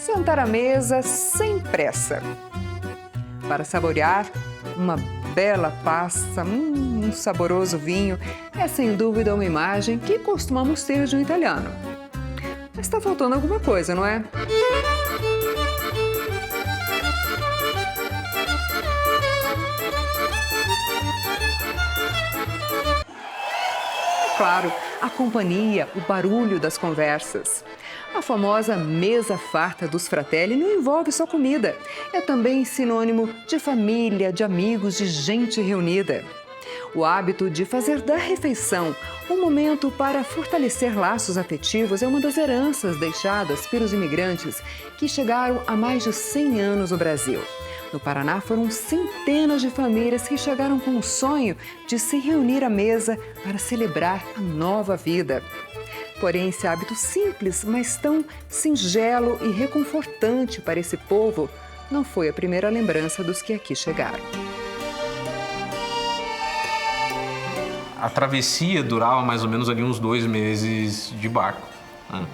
sentar à mesa sem pressa. Para saborear uma bela pasta, um saboroso vinho, é sem dúvida uma imagem que costumamos ter de um italiano. Mas está faltando alguma coisa, não é? Claro, a companhia, o barulho das conversas. A famosa mesa farta dos fratelli não envolve só comida. É também sinônimo de família, de amigos, de gente reunida. O hábito de fazer da refeição um momento para fortalecer laços afetivos é uma das heranças deixadas pelos imigrantes que chegaram há mais de 100 anos no Brasil. No Paraná, foram centenas de famílias que chegaram com o sonho de se reunir à mesa para celebrar a nova vida. Porém, esse hábito simples, mas tão singelo e reconfortante para esse povo, não foi a primeira lembrança dos que aqui chegaram. A travessia durava mais ou menos ali uns 2 meses de barco, né?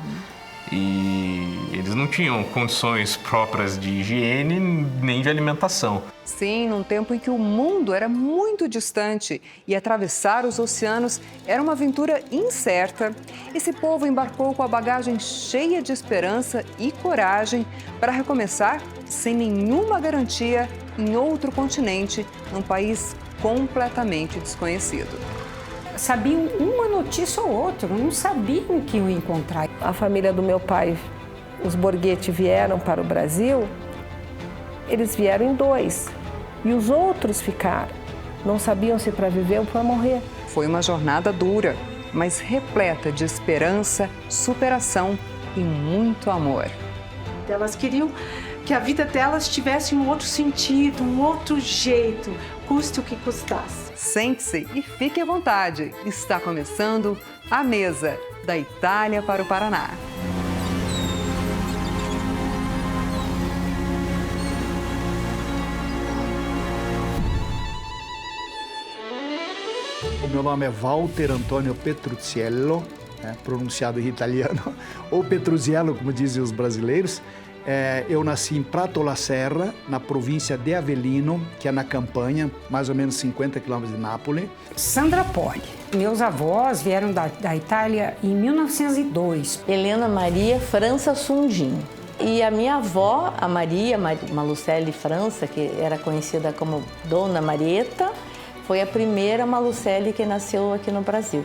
E eles não tinham condições próprias de higiene nem de alimentação. Sim, num tempo em que o mundo era muito distante e atravessar os oceanos era uma aventura incerta, esse povo embarcou com a bagagem cheia de esperança e coragem para recomeçar sem nenhuma garantia em outro continente, num país completamente desconhecido. Sabiam uma notícia ou outra, não sabiam o que iam encontrar. A família do meu pai, os Borghetti, vieram para o Brasil, eles vieram em 2 e os outros ficaram. Não sabiam se para viver ou para morrer. Foi uma jornada dura, mas repleta de esperança, superação e muito amor. Elas queriam que a vida delas tivesse um outro sentido, um outro jeito, custe o que custasse. Sente-se e fique à vontade. Está começando A Mesa, da Itália para o Paraná. O meu nome é Walter Antônio Petruzziello, pronunciado em italiano, ou Petruzziello, como dizem os brasileiros. Eu nasci em Prato la Serra, na província de Avellino, que é na Campanha, mais ou menos 50 quilômetros de Nápoles. Sandra Poli. Meus avós vieram da Itália em 1902. Helena Maria França Sundin. E a minha avó, a Maria Malucelli França, que era conhecida como Dona Marieta, foi a primeira Malucelli que nasceu aqui no Brasil.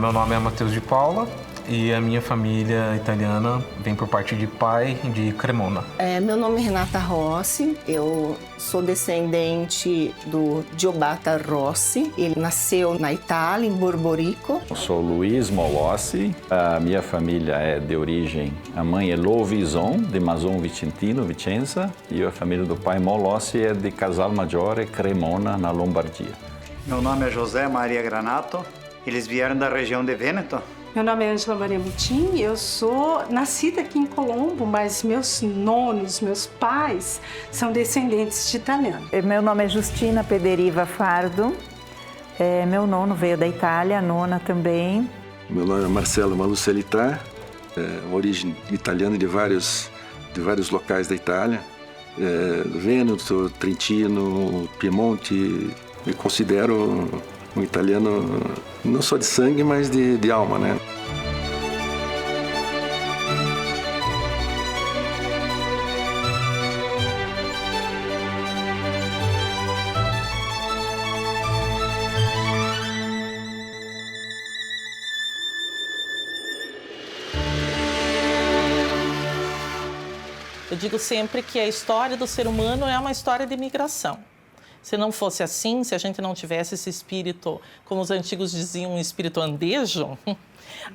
Meu nome é Matheus de Paula. E a minha família italiana vem por parte de pai de Cremona. Meu nome é Renata Rossi, eu sou descendente do Giobata Rossi. Ele nasceu na Itália, em Borborico. Eu sou Luiz Molossi, a minha família é de origem, a mãe é Lovison, de Mason Vicentino, Vicenza, e a família do pai Molossi é de Casalmaggiore, Cremona, na Lombardia. Meu nome é José Maria Granato, eles vieram da região de Vêneto. Meu nome é Ângela Maria Mutim, eu sou nascida aqui em Colombo, mas meus nonos, meus pais, são descendentes de italiano. Meu nome é Justina Pederiva Fardo, meu nono veio da Itália, a nona também. Meu nome é Marcelo Malucelità, origem italiana de vários locais da Itália, Vêneto, Trentino, Piemonte. Me considero um italiano não só de sangue, mas de alma, né? Eu digo sempre que a história do ser humano é uma história de migração. Se não fosse assim, se a gente não tivesse esse espírito, como os antigos diziam, um espírito andejo,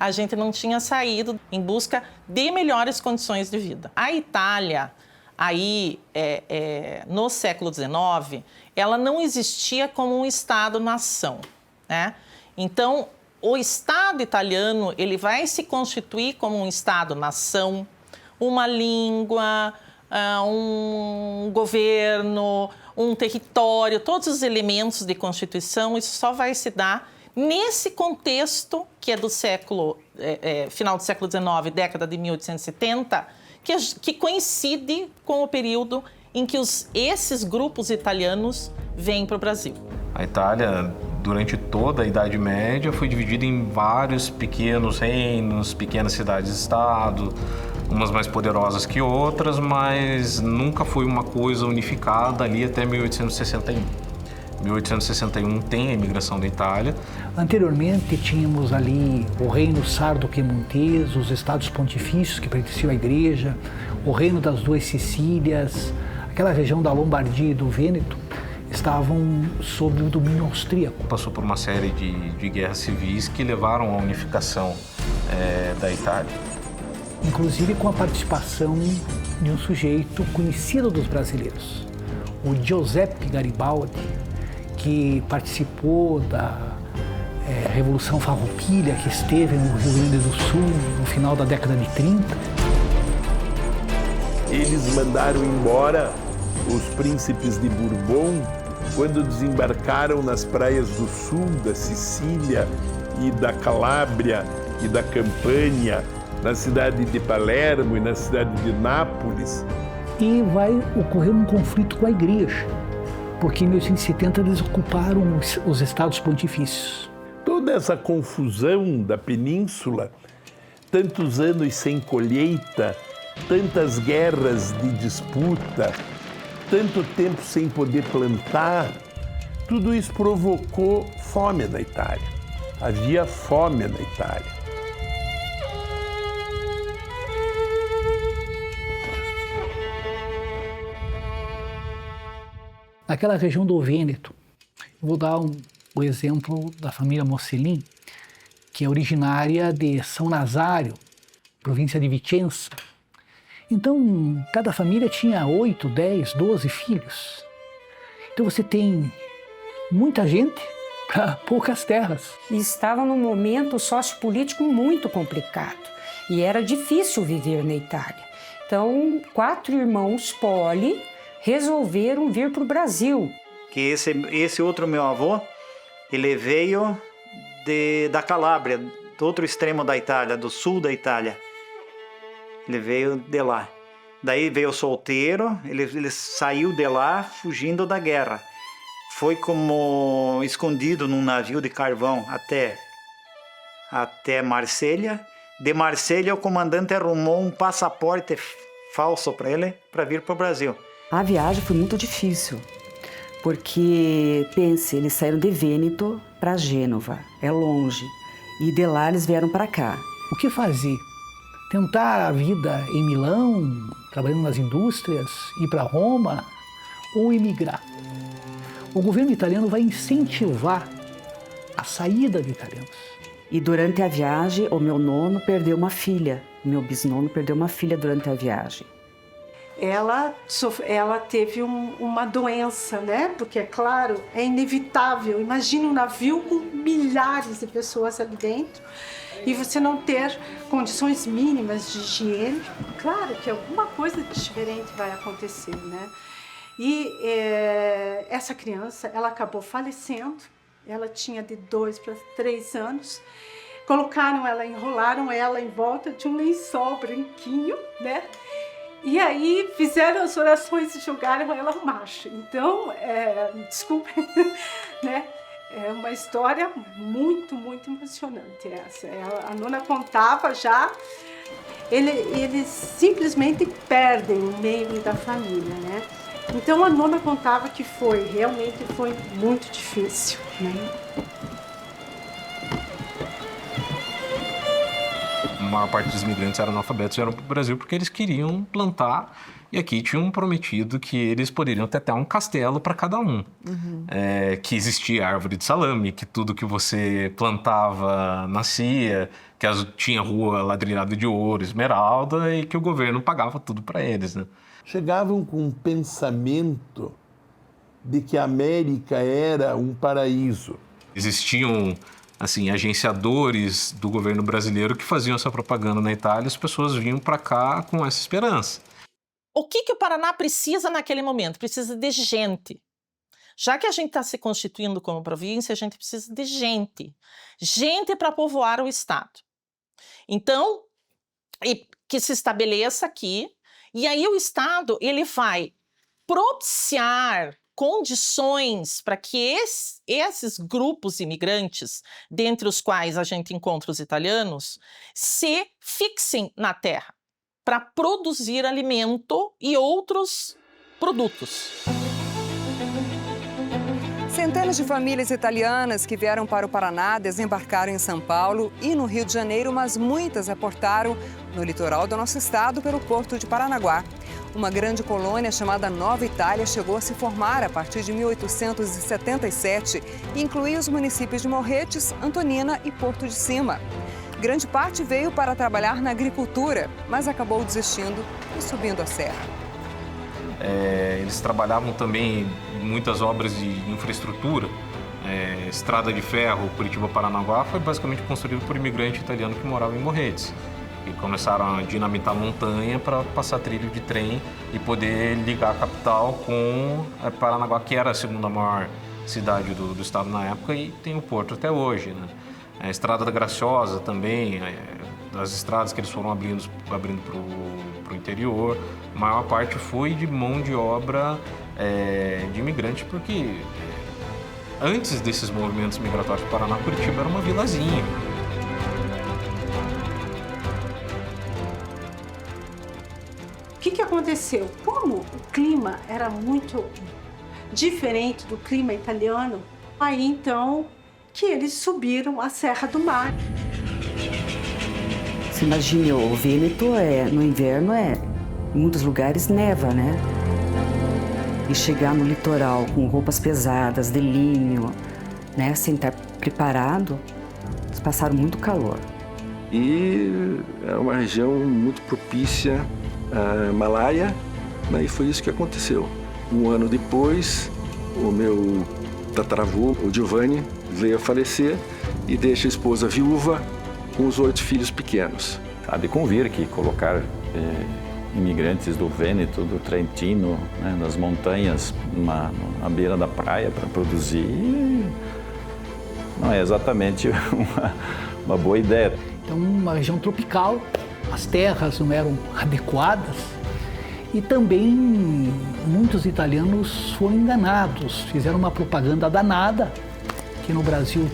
a gente não tinha saído em busca de melhores condições de vida. A Itália, aí, no século XIX, ela não existia como um Estado-nação, né? Então, o Estado italiano, ele vai se constituir como um Estado-nação, uma língua, um governo, um território, todos os elementos de Constituição, isso só vai se dar nesse contexto que é do século, final do século XIX, década de 1870, que coincide com o período em que esses grupos italianos vêm para o Brasil. A Itália, durante toda a Idade Média, foi dividida em vários pequenos reinos, pequenas cidades-estado, umas mais poderosas que outras, mas nunca foi uma coisa unificada ali até 1861. 1861 tem a imigração da Itália. Anteriormente tínhamos ali o reino sardo-piemontês, os estados pontifícios que pertenciam à igreja, o reino das duas Sicílias, aquela região da Lombardia e do Vêneto estavam sob o domínio austríaco. Passou por uma série de guerras civis que levaram à unificação da Itália. Inclusive com a participação de um sujeito conhecido dos brasileiros, o Giuseppe Garibaldi, que participou da Revolução Farroupilha, que esteve no Rio Grande do Sul no final da década de 30. Eles mandaram embora os príncipes de Bourbon quando desembarcaram nas praias do sul da Sicília e da Calábria e da Campânia, na cidade de Palermo e na cidade de Nápoles. E vai ocorrer um conflito com a igreja, porque em 1870 eles ocuparam os estados pontifícios. Toda essa confusão da península, tantos anos sem colheita, tantas guerras de disputa, tanto tempo sem poder plantar, tudo isso provocou fome na Itália. Havia fome na Itália. Naquela região do Vêneto, vou dar o exemplo da família Mosselin, que é originária de São Nazário, província de Vicenza. Então, cada família tinha 8, 10, 12 filhos. Então você tem muita gente para poucas terras. E estava num momento sociopolítico muito complicado e era difícil viver na Itália. Então, 4 irmãos Poli resolveram vir para o Brasil. Que esse outro meu avô, ele veio da Calábria, do outro extremo da Itália, do sul da Itália. Ele veio de lá. Daí veio solteiro, ele saiu de lá fugindo da guerra. Foi como escondido num navio de carvão até Marselha. De Marselha, o comandante arrumou um passaporte falso para ele, para vir para o Brasil. A viagem foi muito difícil, porque, pense, eles saíram de Vêneto para Gênova, é longe, e de lá eles vieram para cá. O que fazer? Tentar a vida em Milão, trabalhando nas indústrias, ir para Roma ou emigrar? O governo italiano vai incentivar a saída de italianos. E durante a viagem, o meu nono perdeu uma filha, meu bisnono perdeu uma filha durante a viagem. Ela teve uma doença, né? Porque, é claro, é inevitável. Imagina um navio com milhares de pessoas ali dentro e você não ter condições mínimas de higiene. Claro que alguma coisa diferente vai acontecer, né? E essa criança, ela acabou falecendo. Ela tinha de 2 para 3 anos. Enrolaram ela em volta de um lençol branquinho, né? E aí fizeram as orações e jogaram ela ao macho. Então, desculpa, né? É uma história muito, muito emocionante essa. A nona contava já, eles simplesmente perdem o membro da família, né? Então a nona contava que realmente foi muito difícil, né? A maior parte dos imigrantes eram analfabetos e vieram para o Brasil porque eles queriam plantar e aqui tinham prometido que eles poderiam ter até um castelo para cada um. Uhum. Que existia árvore de salame, que tudo que você plantava nascia, que tinha rua ladrilhada de ouro, esmeralda e que o governo pagava tudo para eles, né? Chegavam com um pensamento de que a América era um paraíso. Existiam agenciadores do governo brasileiro que faziam essa propaganda na Itália, as pessoas vinham para cá com essa esperança. O que o Paraná precisa naquele momento? Precisa de gente. Já que a gente está se constituindo como província, a gente precisa de gente. Gente para povoar o estado. Então, que se estabeleça aqui E aí o Estado ele vai propiciar condições para que esses grupos imigrantes, dentre os quais a gente encontra os italianos, se fixem na terra para produzir alimento e outros produtos. Centenas de famílias italianas que vieram para o Paraná desembarcaram em São Paulo e no Rio de Janeiro, mas muitas aportaram no litoral do nosso estado pelo porto de Paranaguá. Uma grande colônia chamada Nova Itália chegou a se formar a partir de 1877 e incluía os municípios de Morretes, Antonina e Porto de Cima. Grande parte veio para trabalhar na agricultura, mas acabou desistindo e subindo a serra. Eles trabalhavam também em muitas obras de infraestrutura. Estrada de ferro Curitiba-Paranaguá foi basicamente construída por imigrante italiano que morava em Morretes. E começaram a dinamitar a montanha para passar trilho de trem e poder ligar a capital com Paranaguá, que era a segunda maior cidade do estado na época e tem o porto até hoje, né? A Estrada da Graciosa também, das estradas que eles foram abrindo para o interior, a maior parte foi de mão de obra de imigrantes, porque antes desses movimentos migratórios do Paraná, Curitiba era uma vilazinha. O que aconteceu? Como o clima era muito diferente do clima italiano, aí então que eles subiram a Serra do Mar. Você imagina, o Vêneto no inverno em muitos lugares neva, né? E chegar no litoral com roupas pesadas, de linho, né? Sem estar preparado, eles passaram muito calor. E é uma região muito propícia à Himalaia, né? E foi isso que aconteceu. Um ano depois, o meu tataravô, o Giovanni, veio a falecer e deixa a esposa viúva com os 8 filhos pequenos. Há de convir que colocar imigrantes do Vêneto, do Trentino, né, nas montanhas, na beira da praia para produzir, não é exatamente uma boa ideia. Então, uma região tropical, as terras não eram adequadas e também muitos italianos foram enganados, fizeram uma propaganda danada que no Brasil,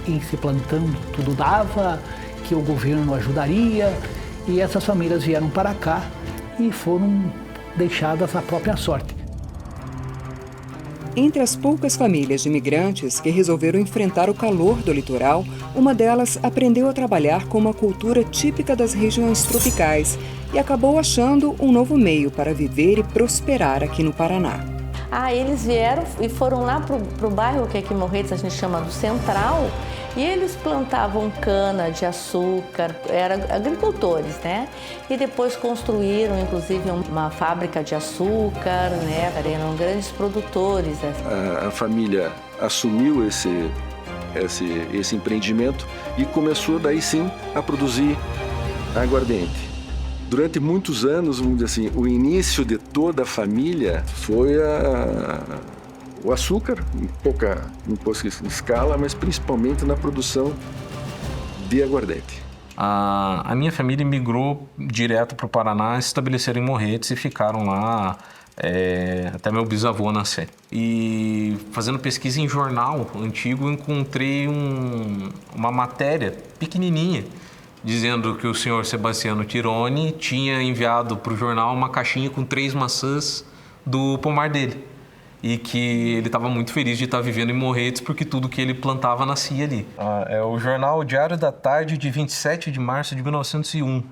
em se plantando, tudo dava, que o governo ajudaria, e essas famílias vieram para cá e foram deixadas à própria sorte. Entre as poucas famílias de imigrantes que resolveram enfrentar o calor do litoral, uma delas aprendeu a trabalhar com uma cultura típica das regiões tropicais e acabou achando um novo meio para viver e prosperar aqui no Paraná. Eles vieram e foram lá pro bairro que aqui em Morretes a gente chama do Central, e eles plantavam cana de açúcar, eram agricultores, né? E depois construíram, inclusive, uma fábrica de açúcar, né? Eram grandes produtores. A família assumiu esse empreendimento e começou daí sim a produzir aguardente. Durante muitos anos, vamos dizer assim, o início de toda a família foi o açúcar, em pouca escala, mas principalmente na produção de aguardente. A minha família migrou direto para o Paraná, se estabeleceram em Morretes e ficaram lá até meu bisavô nascer. E fazendo pesquisa em jornal antigo, encontrei uma matéria pequenininha, dizendo que o senhor Sebastiano Tironi tinha enviado para o jornal uma caixinha com 3 maçãs do pomar dele. E que ele estava muito feliz de estar vivendo em Morretes porque tudo que ele plantava nascia ali. É o jornal Diário da Tarde de 27 de março de 1901.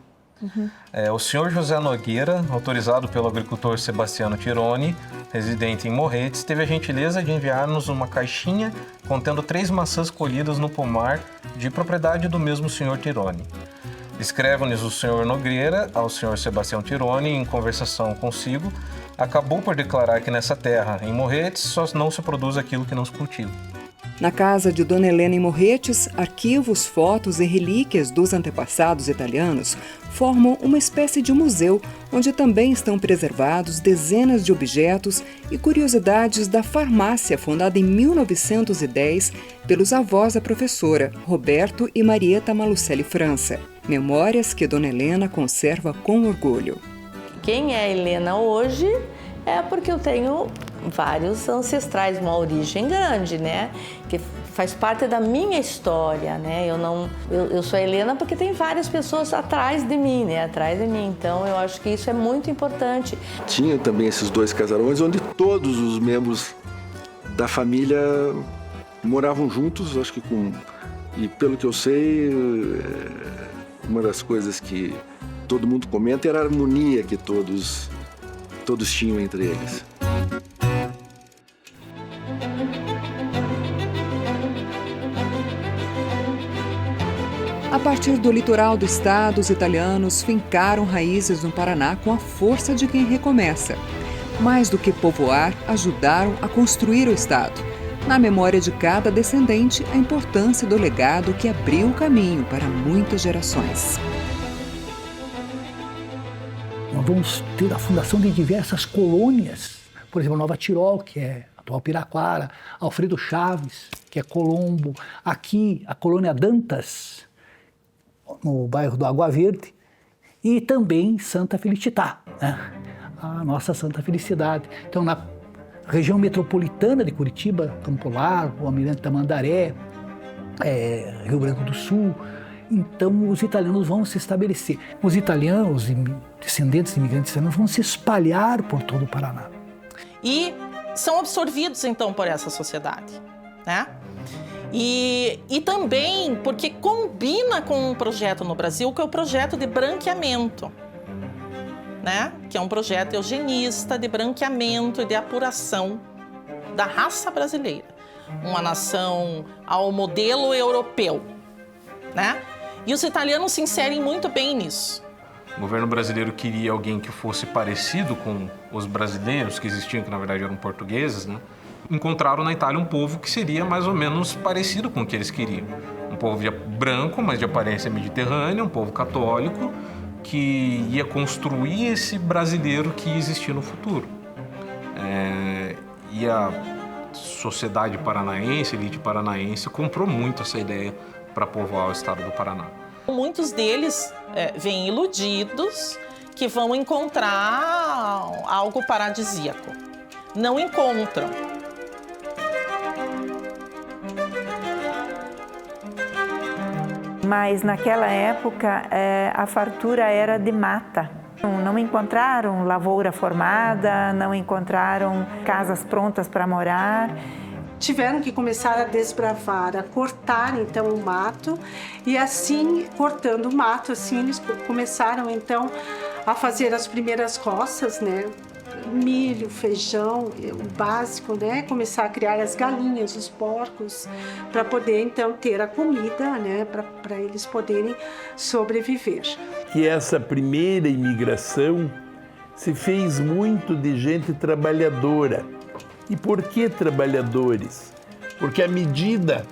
O senhor José Nogueira, autorizado pelo agricultor Sebastiano Tironi, residente em Morretes, teve a gentileza de enviar-nos uma caixinha contendo 3 maçãs colhidas no pomar de propriedade do mesmo senhor Tironi. Escreve-nos o senhor Nogueira ao senhor Sebastião Tironi em conversação consigo, acabou por declarar que nessa terra, em Morretes, só não se produz aquilo que não se cultiva. Na casa de Dona Helena em Morretes, arquivos, fotos e relíquias dos antepassados italianos formam uma espécie de museu, onde também estão preservados dezenas de objetos e curiosidades da farmácia fundada em 1910 pelos avós da professora, Roberto e Marieta Malucelli França. Memórias que Dona Helena conserva com orgulho. Quem é Helena hoje é porque eu tenho vários ancestrais, uma origem grande, né? Que faz parte da minha história, né? Eu sou Helena porque tem várias pessoas atrás de mim, né? Atrás de mim. Então, eu acho que isso é muito importante. Tinha também esses 2 casarões onde todos os membros da família moravam juntos, acho que e pelo que eu sei, uma das coisas que todo mundo comenta era a harmonia que todos tinham entre eles. A partir do litoral do estado, os italianos fincaram raízes no Paraná com a força de quem recomeça. Mais do que povoar, ajudaram a construir o estado. Na memória de cada descendente, a importância do legado que abriu o caminho para muitas gerações. Nós vamos ter a fundação de diversas colônias. Por exemplo, Nova Tirol, que é a atual Piraquara, Alfredo Chaves, que é Colombo. Aqui, a colônia Dantas, no bairro do Água Verde, e também Santa Felicità, né? A nossa Santa Felicidade. Então, na região metropolitana de Curitiba, Campo Largo, Almirante Tamandaré, Rio Branco do Sul, então os italianos vão se estabelecer. Os italianos, descendentes de imigrantes italianos, vão se espalhar por todo o Paraná. E são absorvidos, então, por essa sociedade, né? E também porque combina com um projeto no Brasil, que é o projeto de branqueamento, né? Que é um projeto eugenista de branqueamento e de apuração da raça brasileira. Uma nação ao modelo europeu, né? E os italianos se inserem muito bem nisso. O governo brasileiro queria alguém que fosse parecido com os brasileiros que existiam, que na verdade eram portugueses, né? Encontraram na Itália um povo que seria mais ou menos parecido com o que eles queriam. Um povo branco, mas de aparência mediterrânea, um povo católico, que ia construir esse brasileiro que ia existir no futuro. E a sociedade paranaense, a elite paranaense, comprou muito essa ideia para povoar o estado do Paraná. Muitos deles vêm iludidos que vão encontrar algo paradisíaco. Não encontram. Mas naquela época a fartura era de mata. Não encontraram lavoura formada, não encontraram casas prontas para morar. Tiveram que começar a desbravar, a cortar então o mato e assim, cortando o mato, assim eles começaram então a fazer as primeiras roças, né? Milho, feijão, o básico, né? Começar a criar as galinhas, os porcos, para poder então ter a comida, né? Para eles poderem sobreviver. Que essa primeira imigração se fez muito de gente trabalhadora. E por que trabalhadores? Porque à medida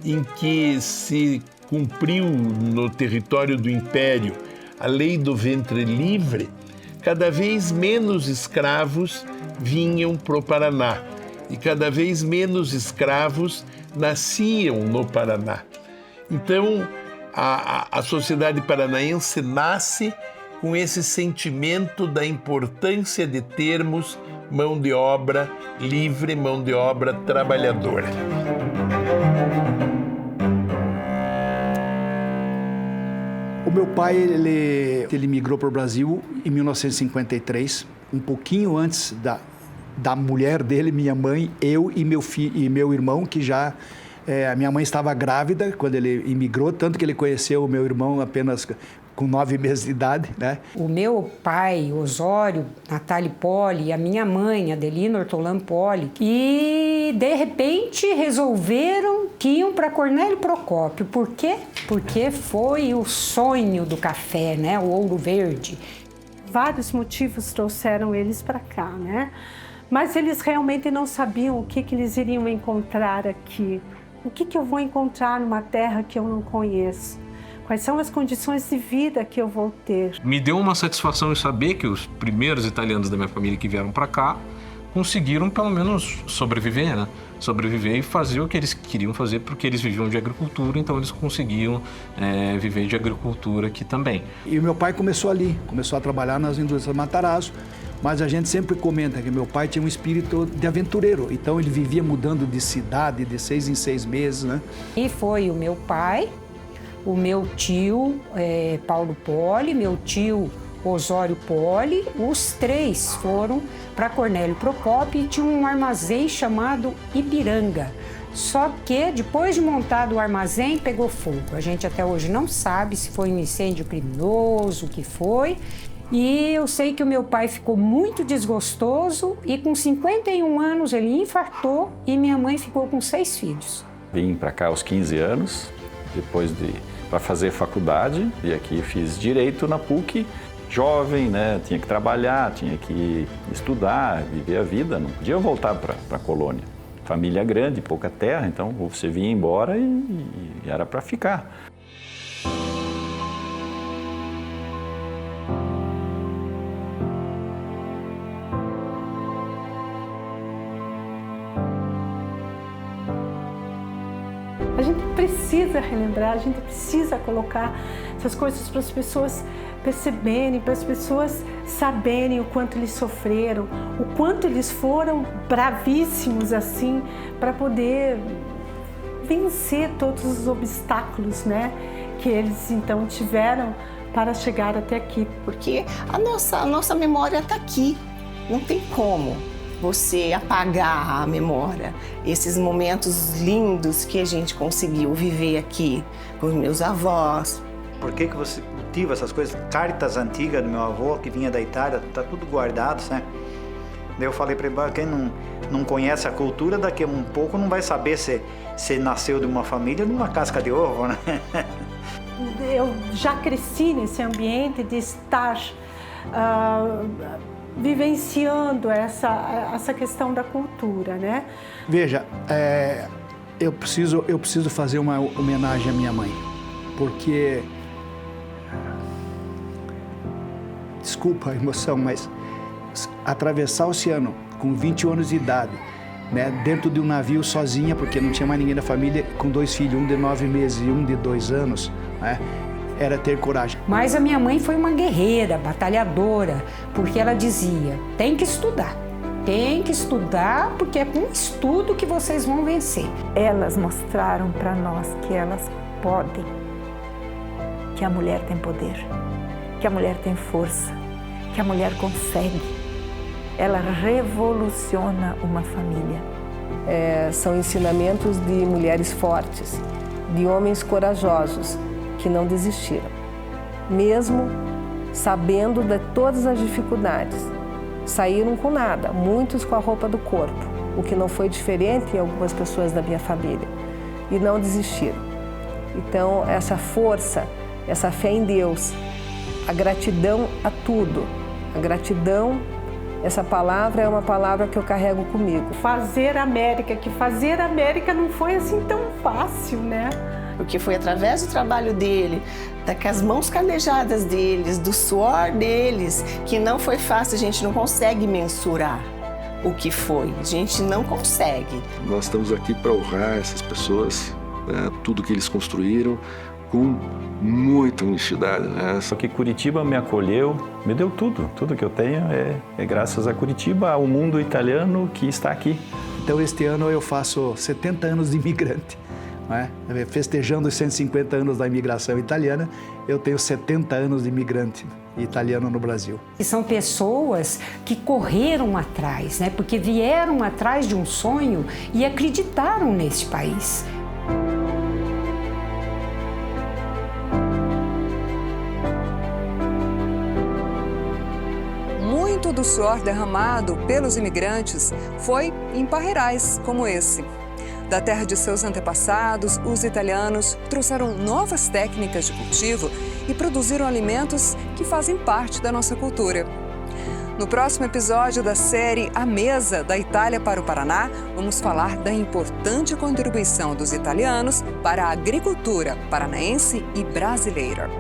em que se cumpriu no território do Império a lei do ventre livre, cada vez menos escravos vinham para o Paraná e cada vez menos escravos nasciam no Paraná. Então, a sociedade paranaense nasce com esse sentimento da importância de termos mão de obra livre, mão de obra trabalhadora. O meu pai, ele migrou para o Brasil em 1953, um pouquinho antes da mulher dele, minha mãe, eu e meu irmão, que já... a minha mãe estava grávida quando ele imigrou, tanto que ele conheceu o meu irmão apenas com 9 meses de idade, né? O meu pai, Osório Natali Poli, e a minha mãe, Adelina Ortolan Poli, e de repente resolveram que iam para Cornélio Procópio. Por quê? Porque foi o sonho do café, né? O Ouro Verde. Vários motivos trouxeram eles para cá, né? Mas eles realmente não sabiam o que eles iriam encontrar aqui. O que eu vou encontrar numa terra que eu não conheço? Quais são as condições de vida que eu vou ter? Me deu uma satisfação em saber que os primeiros italianos da minha família que vieram para cá conseguiram pelo menos sobreviver, né? sobreviver e fazer o que eles queriam fazer, porque eles viviam de agricultura, então eles conseguiam viver de agricultura aqui também. E o meu pai começou ali, começou a trabalhar nas indústrias Matarazzo, mas a gente sempre comenta que meu pai tinha um espírito de aventureiro, então ele vivia mudando de cidade de 6 em 6 meses, né? E foi o meu pai, o meu tio Paulo Poli, meu tio Osório Poli, os 3 foram para Cornélio Procópio e tinha um armazém chamado Ipiranga. Só que depois de montado o armazém, pegou fogo. A gente até hoje não sabe se foi um incêndio criminoso, o que foi. E eu sei que o meu pai ficou muito desgostoso e com 51 anos ele infartou e minha mãe ficou com 6 filhos. Vim para cá aos 15 anos, depois para fazer faculdade, e aqui fiz Direito na PUC. Jovem, né? Tinha que trabalhar, tinha que estudar, viver a vida, não podia voltar para a colônia. Família grande, pouca terra, então você vinha embora e era para ficar. A gente precisa relembrar, a gente precisa colocar essas coisas para as pessoas perceberem, para as pessoas saberem o quanto eles sofreram, o quanto eles foram bravíssimos assim, para poder vencer todos os obstáculos, né, que eles então tiveram para chegar até aqui. Porque a nossa memória está aqui, não tem como você apagar a memória, esses momentos lindos que a gente conseguiu viver aqui com os meus avós. Por que você cultiva essas coisas? Cartas antigas do meu avô, que vinha da Itália, tá tudo guardado, né? Daí eu falei para ele, quem não conhece a cultura, daqui a um pouco não vai saber se nasceu de uma família ou de uma casca de ovo, né? Eu já cresci nesse ambiente de estar vivenciando essa questão da cultura, né? Veja, eu preciso fazer uma homenagem à minha mãe, porque, desculpa a emoção, mas atravessar o oceano com 21 anos de idade, né, dentro de um navio sozinha, porque não tinha mais ninguém da família, com 2 filhos, um de 9 meses e um de 2 anos, né, era ter coragem. Mas a minha mãe foi uma guerreira, batalhadora, porque ela dizia, tem que estudar porque é com estudo que vocês vão vencer. Elas mostraram para nós que elas podem, que a mulher tem poder, que a mulher tem força, que a mulher consegue. Ela revoluciona uma família. São ensinamentos de mulheres fortes, de homens corajosos, que não desistiram, mesmo sabendo de todas as dificuldades. Saíram com nada, muitos com a roupa do corpo, o que não foi diferente em algumas pessoas da minha família, e não desistiram. Então, essa força, essa fé em Deus, a gratidão a tudo, a gratidão, essa palavra é uma palavra que eu carrego comigo. Fazer América não foi assim tão fácil, né? Porque foi através do trabalho dele, das mãos calejadas deles, do suor deles, que não foi fácil, a gente não consegue mensurar o que foi, a gente não consegue. Nós estamos aqui para honrar essas pessoas, né, tudo que eles construíram, com muita honestidade, né? Só que Curitiba me acolheu, me deu tudo que eu tenho é graças a Curitiba, ao mundo italiano que está aqui. Então este ano eu faço 70 anos de imigrante. Né? Festejando os 150 anos da imigração italiana, eu tenho 70 anos de imigrante italiano no Brasil. E são pessoas que correram atrás, né? Porque vieram atrás de um sonho e acreditaram nesse país. Muito do suor derramado pelos imigrantes foi em parreirais como esse. Da terra de seus antepassados, os italianos trouxeram novas técnicas de cultivo e produziram alimentos que fazem parte da nossa cultura. No próximo episódio da série A Mesa, da Itália para o Paraná, vamos falar da importante contribuição dos italianos para a agricultura paranaense e brasileira.